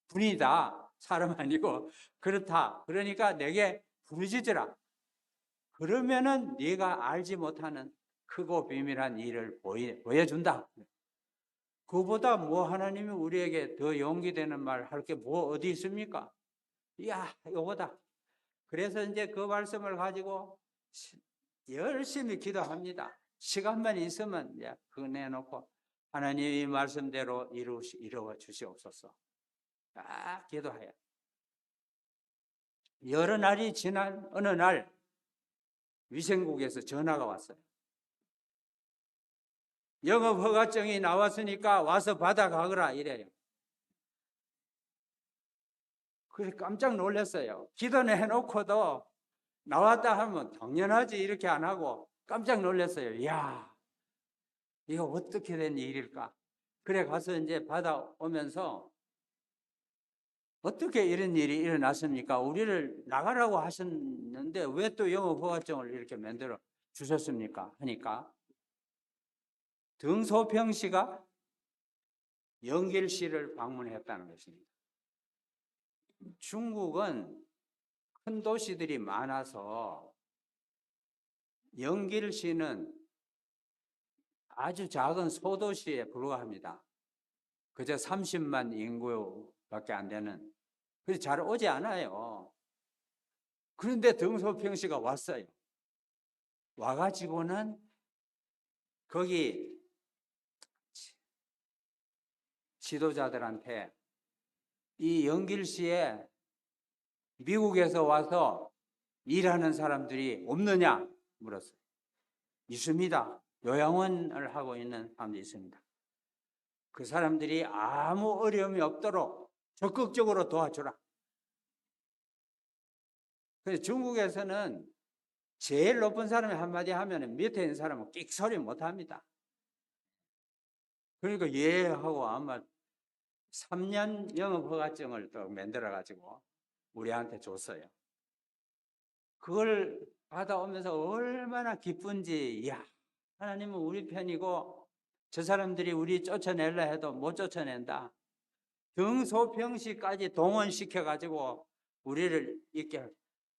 분이다. 사람 아니고 그렇다. 그러니까 내게 부르짖으라. 그러면은 네가 알지 못하는 크고 비밀한 일을 보여준다. 그보다 뭐 하나님이 우리에게 더 용기 되는 말 할 게 뭐 어디 있습니까? 이야, 요거다. 그래서 이제 그 말씀을 가지고 열심히 기도합니다. 시간만 있으면 이제 그거 내놓고 하나님의 말씀대로 이루어 주시옵소서. 딱 기도해요. 여러 날이 지난 어느 날 위생국에서 전화가 왔어요. 영업 허가증이 나왔으니까 와서 받아가거라 이래요. 그래서 깜짝 놀랐어요. 기도는 해놓고도 나왔다 하면 당연하지 이렇게 안 하고 깜짝 놀랐어요. 이야, 이거 어떻게 된 일일까? 그래 가서 이제 받아오면서 어떻게 이런 일이 일어났습니까? 우리를 나가라고 하셨는데 왜 또 영업 허가증을 이렇게 만들어 주셨습니까? 하니까 등소평 씨가 영길시를 방문했다는 것입니다. 중국은 큰 도시들이 많아서 영길시는 아주 작은 소도시에 불과합니다. 그저 30만 인구밖에 안 되는. 그래서 잘 오지 않아요. 그런데 등소평시가 왔어요. 와가지고는 거기 지도자들한테 이 영길시에 미국에서 와서 일하는 사람들이 없느냐 물었어요. 있습니다. 요양원을 하고 있는 사람도 있습니다. 그 사람들이 아무 어려움이 없도록 적극적으로 도와주라. 그래서 중국에서는 제일 높은 사람이 한마디 하면 밑에 있는 사람은 끽소리 못합니다. 그러니까 예 하고 아마 3년 영업허가증을 또 만들어가지고 우리한테 줬어요. 그걸 받아오면서 얼마나 기쁜지, 야, 하나님은 우리 편이고 저 사람들이 우리 쫓아내려 해도 못 쫓아낸다. 등소평시까지 동원시켜가지고 우리를 이렇게,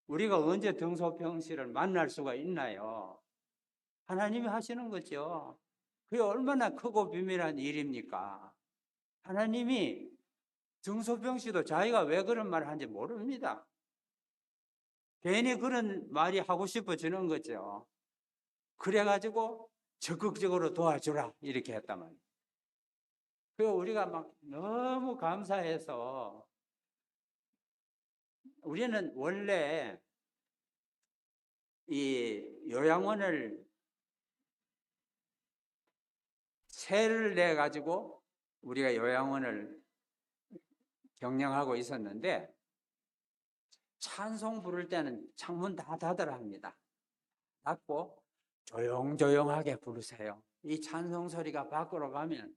우리가 언제 등소평시를 만날 수가 있나요? 하나님이 하시는 거죠. 그게 얼마나 크고 비밀한 일입니까? 하나님이 등소평시도 자기가 왜 그런 말을 하는지 모릅니다. 괜히 그런 말이 하고 싶어지는 거죠. 그래가지고 적극적으로 도와주라 이렇게 했단 말이에요. 그 우리가 막 너무 감사해서, 우리는 원래 이 요양원을 세를 내 가지고 우리가 요양원을 경영하고 있었는데, 찬송 부를 때는 창문 다 닫으라 합니다. 닫고 조용조용하게 부르세요. 이 찬송 소리가 밖으로 가면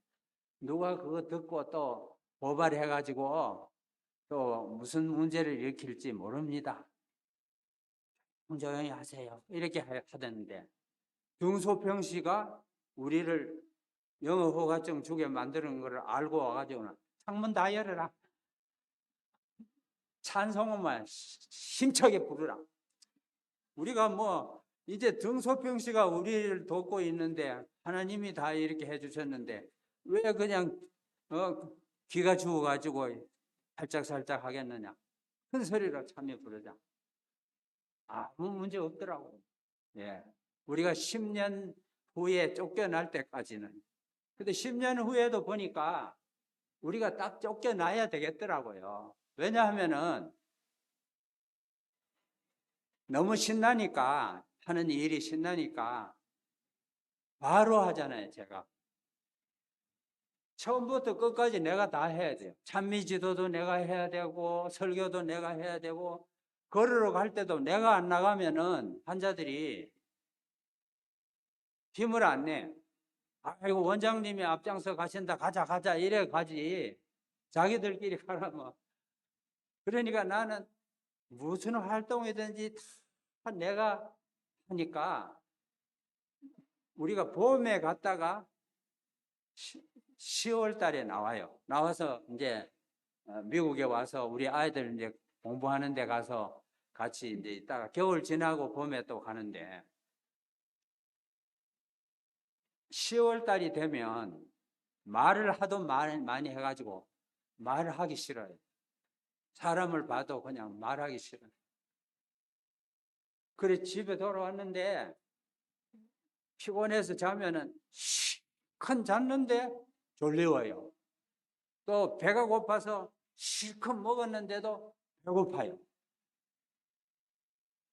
누가 그거 듣고 또 고발해가지고 또 무슨 문제를 일으킬지 모릅니다. 조용히 하세요. 이렇게 하던데, 등소평시가 우리를 영어허가증 주게 만드는 것을 알고 와가지고는 창문 다 열어라. 찬송만 힘차게 부르라. 우리가 뭐 이제 등소평시가 우리를 돕고 있는데, 하나님이 다 이렇게 해주셨는데 왜 그냥 귀가 죽어가지고 살짝살짝 하겠느냐. 큰 소리로 참여 부르자. 아무 문제 없더라고. 예. 우리가 10년 후에 쫓겨날 때까지는. 근데 10년 후에도 보니까 우리가 딱 쫓겨나야 되겠더라고요. 왜냐하면은 너무 신나니까, 하는 일이 신나니까 바로 하잖아요, 제가. 처음부터 끝까지 내가 다 해야 돼요. 찬미 지도도 내가 해야 되고, 설교도 내가 해야 되고, 걸으러 갈 때도 내가 안 나가면은 환자들이 힘을 안 내. 아이고, 원장님이 앞장서 가신다, 가자, 이래 가지. 자기들끼리 가라면. 그러니까 나는 무슨 활동이든지 다 내가 하니까, 우리가 봄에 갔다가 10월 달에 나와요. 나와서 이제 미국에 와서 우리 아이들 이제 공부하는 데 가서 같이 이제 있다가 겨울 지나고 봄에 또 가는데, 10월 달이 되면 말을 하도 많이 해가지고 말을 하기 싫어요. 사람을 봐도 그냥 말하기 싫어요. 그래 집에 돌아왔는데 피곤해서 자면은 실컷 잤는데 졸려워요. 또 배가 고파서 실컷 먹었는데도 배고파요.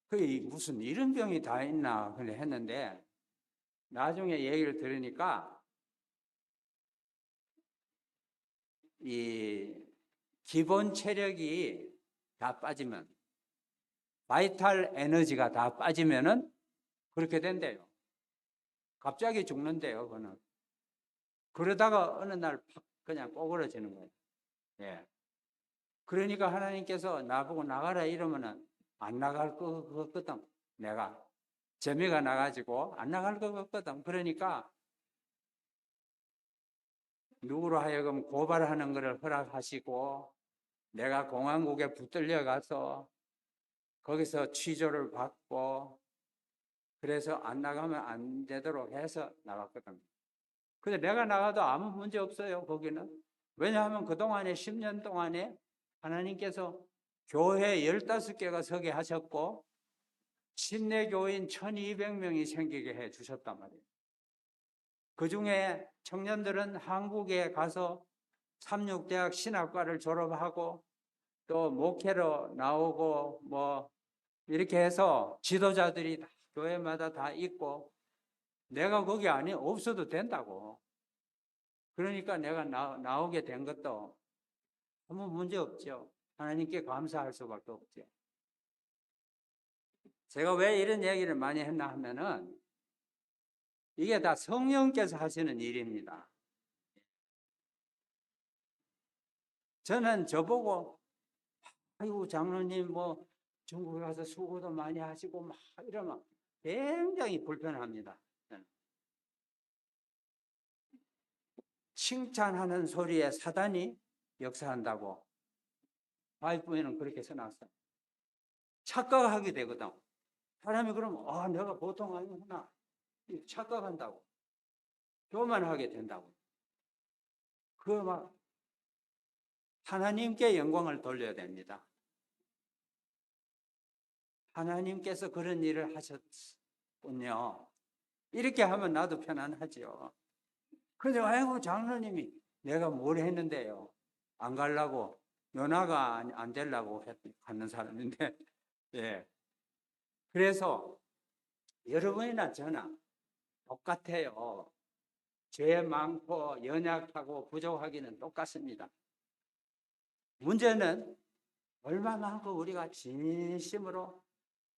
그게 무슨 이런 병이 다 있나 그래 했는데, 나중에 얘기를 들으니까 이 기본 체력이 다 빠지면, 바이탈 에너지가 다 빠지면은 그렇게 된대요. 갑자기 죽는데요, 그거는. 그러다가 어느 날 팍 그냥 꼬그러지는 거예요. 예. 그러니까 하나님께서 나보고 나가라 이러면은 안 나갈 것 같거든. 내가 재미가 나가지고 안 나갈 것 같거든. 그러니까 누구로 하여금 고발하는 것을 허락하시고, 내가 공안국에 붙들려 가서 거기서 취조를 받고, 그래서 안 나가면 안 되도록 해서 나갔거든. 근데 내가 나가도 아무 문제 없어요, 거기는. 왜냐하면 그동안에 10년 동안에 하나님께서 교회 15개가 서게 하셨고, 침례 교인 1200명이 생기게 해 주셨단 말이에요. 그 중에 청년들은 한국에 가서 삼육대학 신학과를 졸업하고 또 목회로 나오고 뭐 이렇게 해서 지도자들이 다 교회마다 다 있고, 내가 거기 안에 없어도 된다고. 그러니까 내가 나오게 된 것도 아무 문제 없죠. 하나님께 감사할 수밖에 없죠. 제가 왜 이런 얘기를 많이 했나 하면은 이게 다 성령께서 하시는 일입니다. 저는 저보고 아이고 장로님 뭐 중국에 가서 수고도 많이 하시고 막 이러면 굉장히 불편합니다. 칭찬하는 소리에 사단이 역사한다고 와이프에는 그렇게 써놨어요. 착각하게 되거든. 사람이 그러면 내가 보통 아니구나 착각한다고 교만하게 된다고. 그 막 하나님께 영광을 돌려야 됩니다. 하나님께서 그런 일을 하셨군요. 이렇게 하면 나도 편안하죠. 근데 아이고 장로님이 내가 뭘 했는데요. 안 가려고 연화가 안 되려고 하는 사람인데 예. 그래서 여러분이나 저나 똑같아요. 죄 많고 연약하고 부족하기는 똑같습니다. 문제는 얼마만큼 우리가 진심으로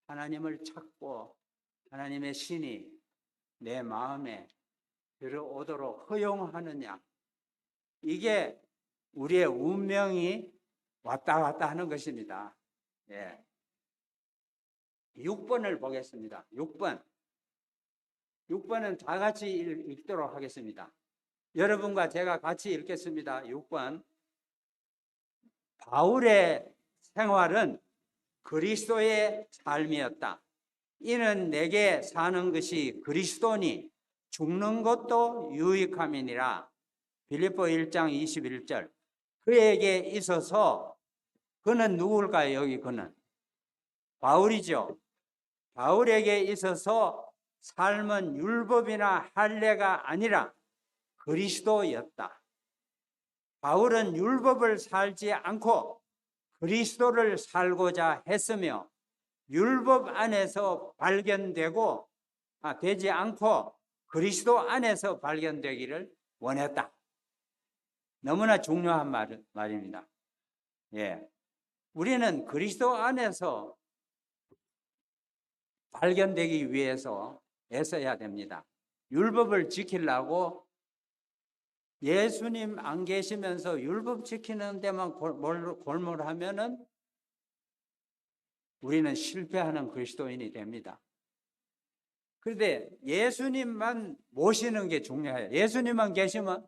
하나님을 찾고 하나님의 신이 내 마음에 들어오도록 허용하느냐. 이게 우리의 운명이 왔다 갔다 하는 것입니다. 예. 6번을 보겠습니다. 6번. 6번은 다 같이 읽도록 하겠습니다. 여러분과 제가 같이 읽겠습니다. 6번. 바울의 생활은 그리스도의 삶이었다. 이는 내게 사는 것이 그리스도니 죽는 것도 유익함이니라. 빌립보 1장 21절. 그에게 있어서 그는 누굴까요? 여기 그는 바울이죠. 바울에게 있어서 삶은 율법이나 할례가 아니라 그리스도였다. 바울은 율법을 살지 않고 그리스도를 살고자 했으며 율법 안에서 발견되고 되지 않고 그리스도 안에서 발견되기를 원했다. 너무나 중요한 말입니다. 예. 우리는 그리스도 안에서 발견되기 위해서 애써야 됩니다. 율법을 지키려고 예수님 안 계시면서 율법 지키는 데만 골몰하면은 우리는 실패하는 그리스도인이 됩니다. 그런데 예수님만 모시는 게 중요해요. 예수님만 계시면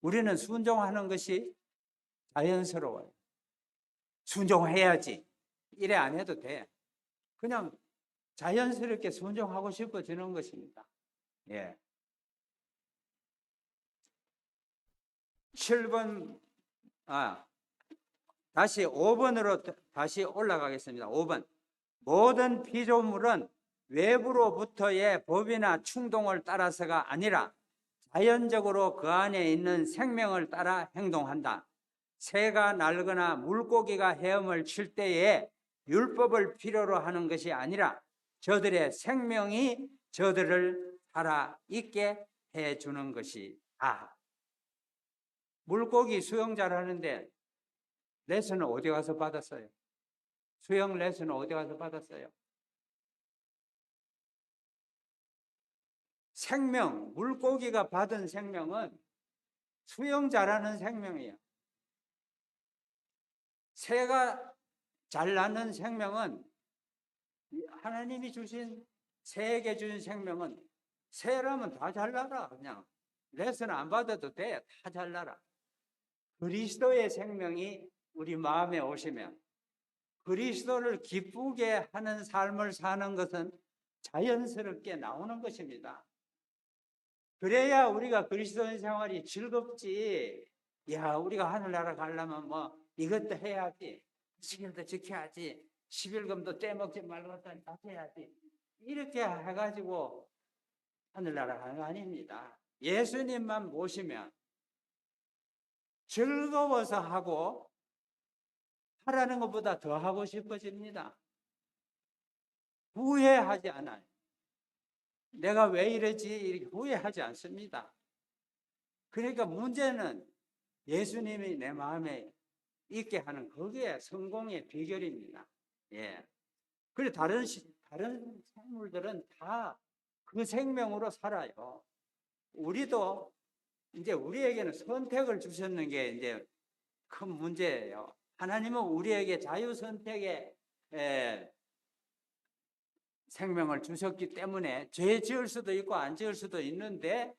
우리는 순종하는 것이 자연스러워요. 순종해야지. 이래 안 해도 돼. 그냥 자연스럽게 순종하고 싶어지는 것입니다. 예. 7번, 다시 5번으로 다시 올라가겠습니다. 5번. 모든 피조물은 외부로부터의 법이나 충동을 따라서가 아니라 자연적으로 그 안에 있는 생명을 따라 행동한다. 새가 날거나 물고기가 헤엄을 칠 때에 율법을 필요로 하는 것이 아니라 저들의 생명이 저들을 살아있게 해주는 것이다. 물고기 수영 잘하는데 레슨은 어디 가서 받았어요? 수영 레슨은 어디 가서 받았어요? 생명, 물고기가 받은 생명은 수영 잘하는 생명이에요. 새가 잘 낳는 생명은 하나님이 주신 새에게 주신 생명은 새라면 다 잘 날아. 그냥 레슨 안 받아도 돼. 다 잘 날아. 그리스도의 생명이 우리 마음에 오시면 그리스도를 기쁘게 하는 삶을 사는 것은 자연스럽게 나오는 것입니다. 그래야 우리가 그리스도인 생활이 즐겁지. 야, 우리가 하늘나라 가려면 뭐 이것도 해야지. 시일도 지켜야지. 11금도 떼먹지 말고 다 해야지. 이렇게 해가지고 하늘나라 가는 거 아닙니다. 예수님만 모시면 즐거워서 하고 하라는 것보다 더 하고 싶어집니다. 후회하지 않아요. 내가 왜 이러지? 이렇게 후회하지 않습니다. 그러니까 문제는 예수님이 내 마음에 있게 하는 그게 성공의 비결입니다. 예. 그리고 다른 생물들은 다 그 생명으로 살아요. 우리도 이제 우리에게는 선택을 주셨는 게 이제 큰 문제예요. 하나님은 우리에게 자유 선택의 생명을 주셨기 때문에 죄 지을 수도 있고 안 지을 수도 있는데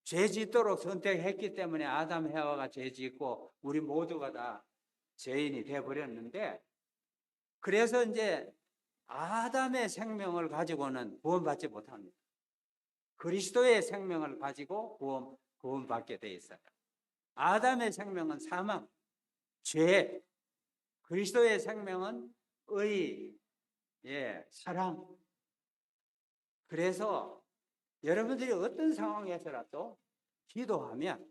죄 짓도록 선택했기 때문에 아담 해와가 죄 짓고 우리 모두가 다 죄인이 되어 버렸는데, 그래서 이제 아담의 생명을 가지고는 구원받지 못합니다. 그리스도의 생명을 가지고 구원받게 돼 있어요. 아담의 생명은 사망, 죄, 그리스도의 생명은 의, 사랑. 그래서 여러분들이 어떤 상황에서라도 기도하면,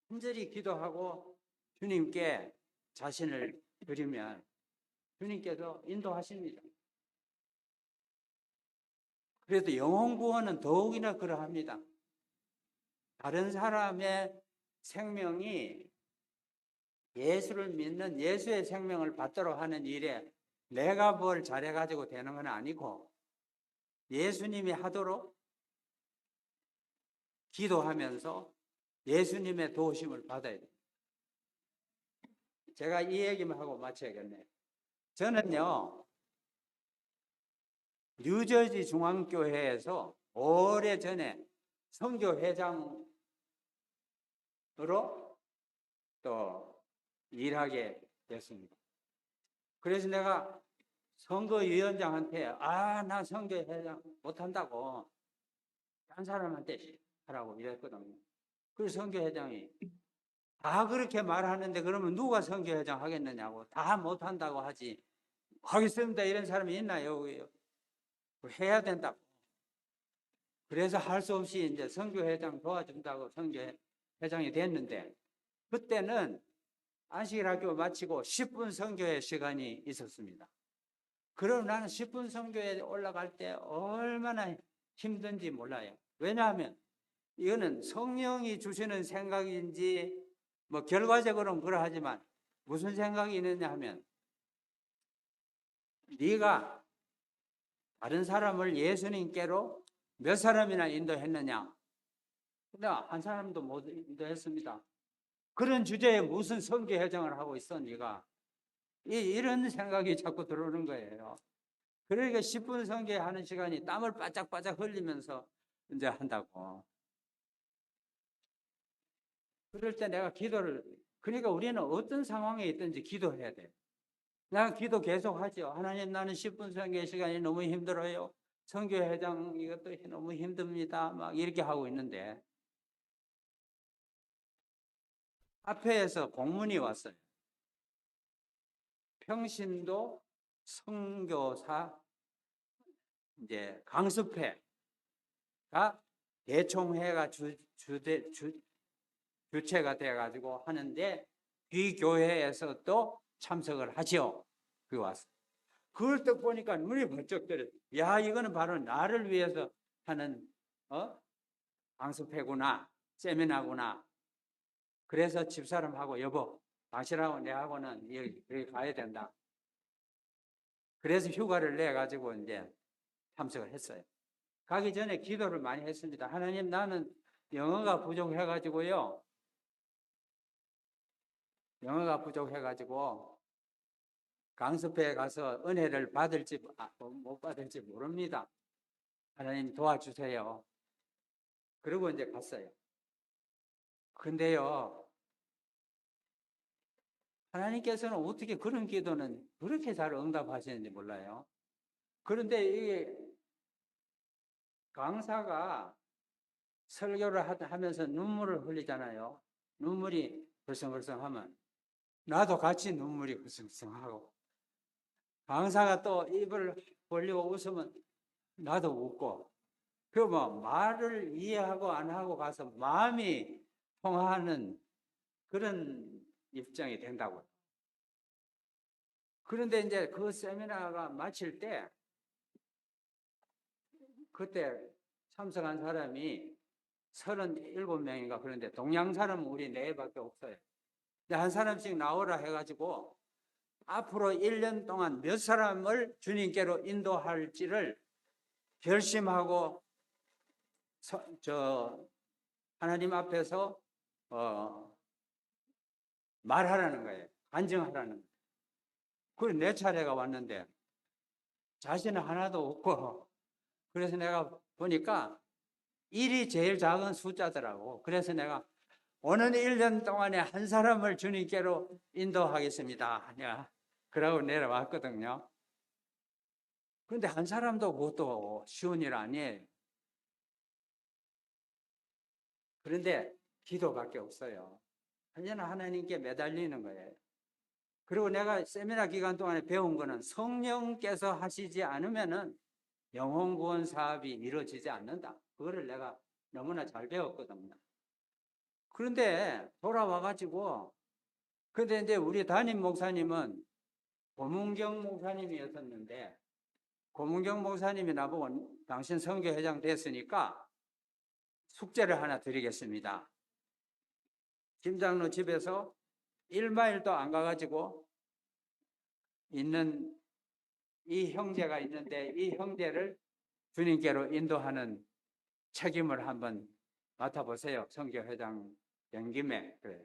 간절히 기도하고 주님께 자신을 드리면 주님께서 인도하십니다. 그래도 영혼 구원은 더욱이나 그러합니다. 다른 사람의 생명이 예수를 믿는 예수의 생명을 받도록 하는 일에 내가 뭘 잘해가지고 되는 건 아니고 예수님이 하도록 기도하면서 예수님의 도우심을 받아야 돼요. 제가 이 얘기만 하고 마쳐야겠네요. 저는요, 뉴저지 중앙교회에서 오래전에 선교회장으로 또 일하게 됐습니다. 그래서 내가 선거위원장한테 나 선교회장 못한다고 딴 사람한테 하라고 이랬거든요. 그래서 선교회장이 다 그렇게 말하는데 그러면 누가 선교회장 하겠느냐고, 다 못한다고 하겠습니다 이런 사람이 있나요? 해야 된다고. 그래서 할 수 없이 이제 선교회장 도와준다고 선교회장이 됐는데, 그때는 안식일 학교 마치고 10분 선교회 시간이 있었습니다. 그럼 나는 10분 선교회에 올라갈 때 얼마나 힘든지 몰라요. 왜냐하면 이거는 성령이 주시는 생각인지 뭐 결과적으로는 그러하지만 무슨 생각이 있느냐 하면, 네가 다른 사람을 예수님께로 몇 사람이나 인도했느냐? 근데 한 사람도 못 인도했습니다. 그런 주제에 무슨 선교회장을 하고 있어 네가? 이런 생각이 자꾸 들어오는 거예요. 그러니까 10분 선교하는 시간이 땀을 바짝바짝 흘리면서 이제 한다고. 그럴 때 내가 그러니까 우리는 어떤 상황에 있든지 기도해야 돼. 내가 기도 계속 하죠. 하나님, 나는 10분 선교 시간이 너무 힘들어요. 선교회장 이것도 너무 힘듭니다. 막 이렇게 하고 있는데 앞에서 공문이 왔어요. 평신도 선교사 이제 강습회가 대총회가 주체가 돼가지고 하는데 이 교회에서 또 참석을 하죠. 그게 왔어요. 그걸 딱 보니까 눈이 번쩍 들어요. 야, 이거는 바로 나를 위해서 하는 강습회구나, 세미나구나. 그래서 집사람하고 여보, 당신하고 내하고는 여기 가야 된다. 그래서 휴가를 내 가지고 이제 참석을 했어요. 가기 전에 기도를 많이 했습니다. 하나님, 나는 영어가 부족해가지고요. 영어가 부족해가지고 강습회에 가서 은혜를 받을지 못 받을지 모릅니다. 하나님 도와주세요. 그리고 이제 갔어요. 근데요, 하나님께서는 어떻게 그런 기도는 그렇게 잘 응답하시는지 몰라요. 그런데 이 강사가 설교를 하면서 눈물을 흘리잖아요. 눈물이 벌썽벌썽하면 나도 같이 눈물이 벌썽벌썽하고, 강사가 또 입을 벌리고 웃으면 나도 웃고, 그 뭐 말을 이해하고 안 하고 가서 마음이 통하는 그런 입장이 된다고요. 그런데 이제 그 세미나가 마칠 때 그때 참석한 사람이 37명인가 그런데 동양 사람은 우리 4밖에 없어요. 근데 한 사람씩 나오라 해가지고 앞으로 1년 동안 몇 사람을 주님께로 인도할지를 결심하고 하나님 앞에서 말하라는 거예요. 간증하라는 거예요. 그래서 내 차례가 왔는데 자신은 하나도 없고, 그래서 내가 보니까 1이 제일 작은 숫자더라고. 그래서 내가 오는 1년 동안에 한 사람을 주님께로 인도하겠습니다. 내가 그러고 내려왔거든요. 그런데 한 사람도 그것도 쉬운 일 아니에요. 그런데 기도밖에 없어요. 언제나 하나님께 매달리는 거예요. 그리고 내가 세미나 기간 동안에 배운 거는 성령께서 하시지 않으면은 영혼 구원 사업이 이루어지지 않는다. 그거를 내가 너무나 잘 배웠거든요. 그런데 돌아와가지고, 근데 이제 우리 담임 목사님은 고문경 목사님이었었는데, 고문경 목사님이 나보고 당신 선교회장 됐으니까 숙제를 하나 드리겠습니다. 김장로 집에서 1마일도 안 가가지고 있는 이 형제가 있는데 이 형제를 주님께로 인도하는 책임을 한번 맡아보세요. 선교회장 된 김에. 그래요.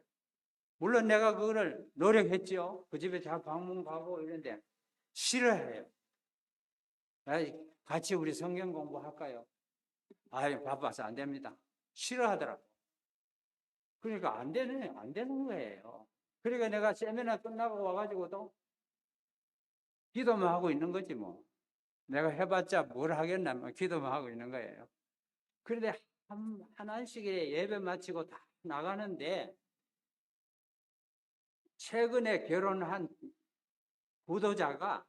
물론 내가 그거를 노력했죠. 그 집에 잘 방문 가고 이런데 싫어해요. 같이 우리 성경 공부할까요? 아유, 바빠서 안 됩니다. 싫어하더라고. 그러니까 안 되는 거예요. 그러니까 내가 세미나 끝나고 와가지고도 기도만 하고 있는 거지 뭐. 내가 해봤자 뭘 하겠나, 뭐 기도만 하고 있는 거예요. 그런데 한 안식일에 예배 마치고 다 나가는데 최근에 결혼한 부도자가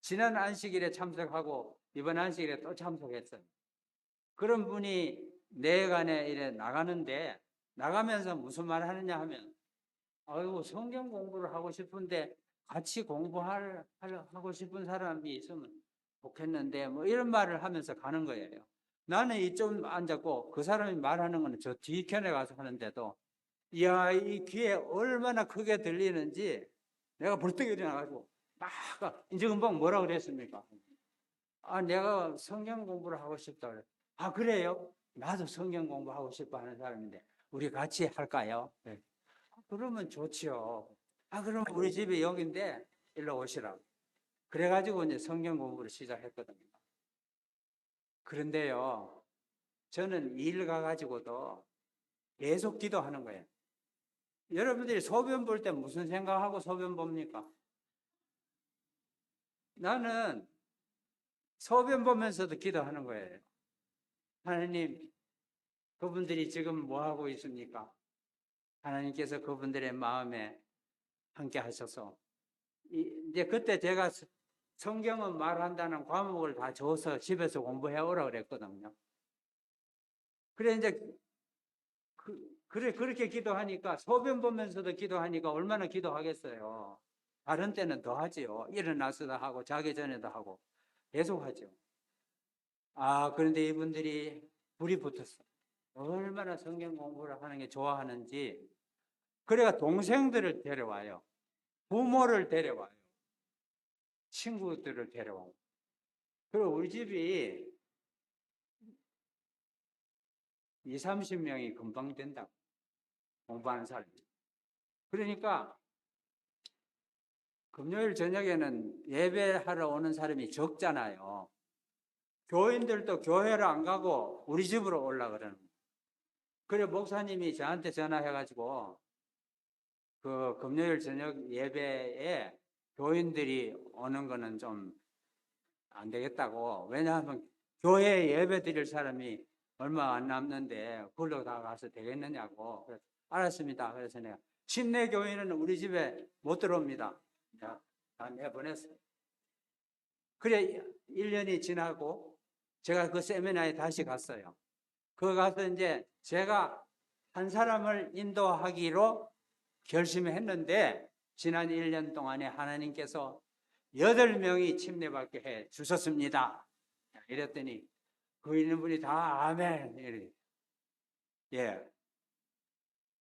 지난 안식일에 참석하고 이번 안식일에 또 참석했어요. 그런 분이 내간에 이래 나가는데 나가면서 무슨 말 하느냐 하면 아이고 성경 공부를 하고 싶은데 같이 하고 싶은 사람이 있으면 좋겠는데 뭐 이런 말을 하면서 가는 거예요. 나는 이쪽 앉았고 그 사람이 말하는 거는 저 뒤편에 가서 하는데도 이야 이 귀에 얼마나 크게 들리는지 내가 벌떡 일어나가지고 막 이제 금방 뭐라 그랬습니까? 아 내가 성경 공부를 하고 싶다 그래. 아 그래요? 나도 성경 공부하고 싶어 하는 사람인데 우리 같이 할까요? 네. 그러면 좋지요. 아 그럼 우리 집이 여기인데 일로 오시라고. 그래가지고 이제 성경 공부를 시작했거든요. 그런데요, 저는 일 가가지고도 계속 기도하는 거예요. 여러분들이 소변 볼 때 무슨 생각하고 소변 봅니까? 나는 소변 보면서도 기도하는 거예요. 하나님, 그분들이 지금 뭐 하고 있습니까? 하나님께서 그분들의 마음에 함께 하셔서 이제 그때 제가 성경은 말한다는 과목을 다 줘서 집에서 공부해 오라 그랬거든요. 그래 이제 그래 그렇게 기도하니까 소변 보면서도 기도하니까 얼마나 기도하겠어요. 다른 때는 더 하지요. 일어나서도 하고 자기 전에도 하고 계속 하죠. 아 그런데 이분들이 불이 붙었어. 얼마나 성경 공부를 하는 게 좋아하는지. 그래가 동생들을 데려와요. 부모를 데려와요. 친구들을 데려와요. 그리고 우리 집이 20, 30명이 금방 된다고. 공부하는 사람이. 그러니까 금요일 저녁에는 예배하러 오는 사람이 적잖아요. 교인들도 교회를 안 가고 우리 집으로 올라 그러는 거예요. 그래 목사님이 저한테 전화해가지고 그 금요일 저녁 예배에 교인들이 오는 거는 좀 안 되겠다고. 왜냐하면 교회에 예배 드릴 사람이 얼마 안 남는데 그걸로 다 가서 되겠느냐고. 그래서 알았습니다. 그래서 내가 침례 교인은 우리 집에 못 들어옵니다. 다 내보냈어요. 그래 1년이 지나고 제가 그 세미나에 다시 갔어요. 그 가서 이제 제가 한 사람을 인도하기로 결심했는데 지난 1년 동안에 하나님께서 8명이 침례받게 해 주셨습니다. 이랬더니 그 있는 분이 다 아멘. 이래. 예.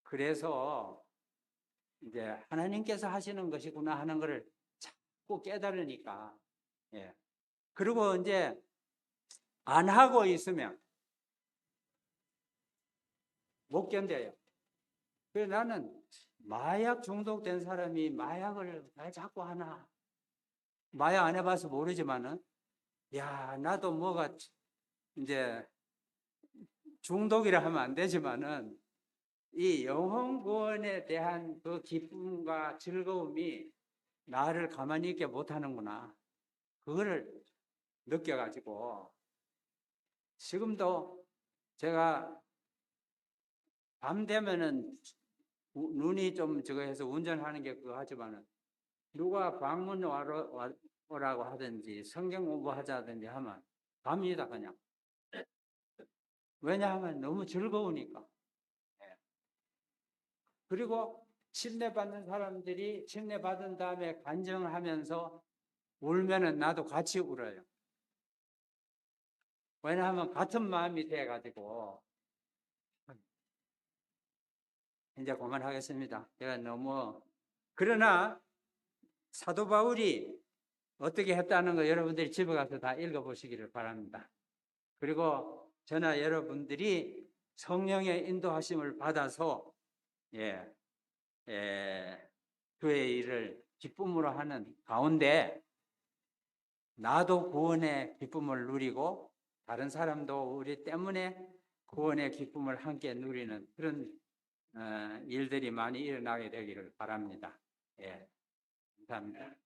그래서 이제 하나님께서 하시는 것이구나 하는 것을 자꾸 깨달으니까. 예. 그리고 이제 안 하고 있으면 못 견뎌요. 그래서 나는 마약 중독된 사람이 마약을 왜 자꾸 하나? 마약 안 해봐서 모르지만은, 야, 나도 뭐가 이제 중독이라 하면 안 되지만은, 이 영혼 구원에 대한 그 기쁨과 즐거움이 나를 가만히 있게 못하는구나. 그거를 느껴가지고, 지금도 제가 밤 되면은 눈이 좀 저거 해서 운전하는 게 그거 하지만은, 누가 방문 오라고 하든지 성경 공부하자든지 하면 갑니다, 그냥. 왜냐하면 너무 즐거우니까. 예. 그리고 침례받는 사람들이 침례받은 다음에 간증하면서 울면은 나도 같이 울어요. 왜냐하면 같은 마음이 돼가지고. 이제 그만하겠습니다. 제가 너무, 그러나 사도 바울이 어떻게 했다는 거 여러분들이 집에 가서 다 읽어보시기를 바랍니다. 그리고 저나 여러분들이 성령의 인도하심을 받아서 예, 교회의 일을 기쁨으로 하는 가운데 나도 구원의 기쁨을 누리고 다른 사람도 우리 때문에 구원의 기쁨을 함께 누리는 그런 일들이 많이 일어나게 되기를 바랍니다. 예, 감사합니다.